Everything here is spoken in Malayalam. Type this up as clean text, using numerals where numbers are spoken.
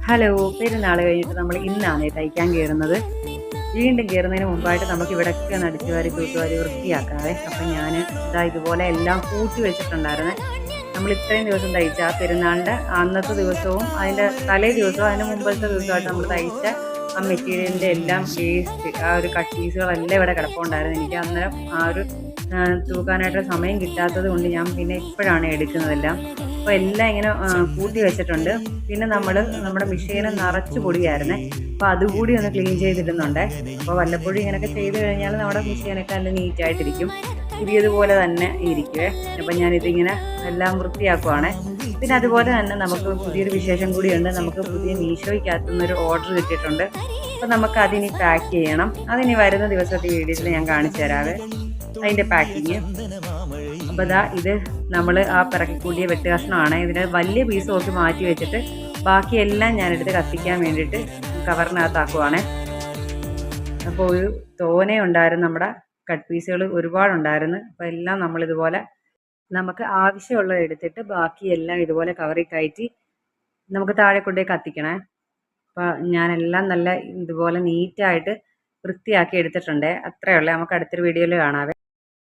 ഹലോ, പെരുന്നാൾ കഴിഞ്ഞിട്ട് നമ്മൾ ഇന്നാണ് തയ്ക്കാൻ കയറുന്നത്. വീണ്ടും കയറുന്നതിന് മുമ്പായിട്ട് നമുക്ക് ഇവിടെയൊക്കെ ഒന്ന് അടിച്ചുവാരി തൂത്തുവാരി വൃത്തിയാക്കാവേ. അപ്പം ഞാൻ ഇതുപോലെ എല്ലാം കൂട്ടി വെച്ചിട്ടുണ്ടായിരുന്നേ. നമ്മൾ ഇത്രയും ദിവസം തയ്ച്ച ആ പെരുന്നാളിൻ്റെ അന്നത്തെ ദിവസവും അതിൻ്റെ തലേ ദിവസവും അതിന് മുമ്പത്തെ ദിവസമായിട്ട് നമ്മൾ തയ്ച്ച ആ മെറ്റീരിയലിൻ്റെ എല്ലാം വേസ്റ്റ്, ആ ഒരു കട്ട് പീസുകളെല്ലാം ഇവിടെ കിടപ്പുണ്ടായിരുന്നു. എനിക്ക് അന്നേരം ആ ഒരു തൂക്കാനായിട്ട് സമയം കിട്ടാത്തത് കൊണ്ട് ഞാൻ പിന്നെ ഇപ്പോഴാണ് എടുക്കുന്നതെല്ലാം. അപ്പോൾ എല്ലാം ഇങ്ങനെ കൂട്ടി വെച്ചിട്ടുണ്ട്. പിന്നെ നമ്മുടെ മെഷീന് നിറച്ച് പൊടിയായിരുന്നേ. അപ്പോൾ അതുകൂടി ഒന്ന് ക്ലീൻ ചെയ്തിടുന്നുണ്ട്. അപ്പോൾ വല്ലപ്പോഴും ഇങ്ങനെയൊക്കെ ചെയ്ത് കഴിഞ്ഞാൽ നമ്മുടെ മെഷീനൊക്കെ നല്ല നീറ്റായിട്ടിരിക്കും, പുതിയതുപോലെ തന്നെ ഇരിക്കുവേ. അപ്പം ഞാനിതിങ്ങനെ എല്ലാം വൃത്തിയാക്കുവാണ്. പിന്നെ അതുപോലെ തന്നെ നമുക്ക് പുതിയൊരു വിശേഷം കൂടിയുണ്ട്. നമുക്ക് പുതിയ മീഷോയ്ക്കകത്തുനിന്നൊരു ഓർഡർ കിട്ടിയിട്ടുണ്ട്. അപ്പോൾ നമുക്ക് അതിനി പാക്ക് ചെയ്യണം. അതിനി വരുന്ന ദിവസത്തെ വീഡിയോയിൽ ഞാൻ കാണിച്ചു തരാവേ അതിൻ്റെ പാക്കിങ്. അപ്പോൾ ഇത് നമ്മൾ ആ പിറക്കിക്കൂടിയ വെട്ട് കഷ്ണമാണ്. ഇതിന് വലിയ പീസ് നോക്കി മാറ്റി വെച്ചിട്ട് ബാക്കിയെല്ലാം ഞാനെടുത്ത് കത്തിക്കാൻ വേണ്ടിയിട്ട് കവറിനകത്താക്കുവാണ്. അപ്പോൾ ഒരു തോനെ ഉണ്ടായിരുന്നു, നമ്മുടെ കട്ട് പീസുകൾ ഒരുപാടുണ്ടായിരുന്നു. അപ്പോൾ എല്ലാം നമ്മളിതുപോലെ നമുക്ക് ആവശ്യമുള്ളത് എടുത്തിട്ട് ബാക്കിയെല്ലാം ഇതുപോലെ കവറിൽ കയറ്റി നമുക്ക് താഴെ കൊണ്ടുപോയി കത്തിക്കണേ. അപ്പോൾ ഞാനെല്ലാം നല്ല ഇതുപോലെ നീറ്റായിട്ട് വൃത്തിയാക്കി എടുത്തിട്ടുണ്ട്. അത്രയേ ഉള്ളൂ. നമുക്ക് അടുത്തൊരു വീഡിയോയിൽ കാണാവേ.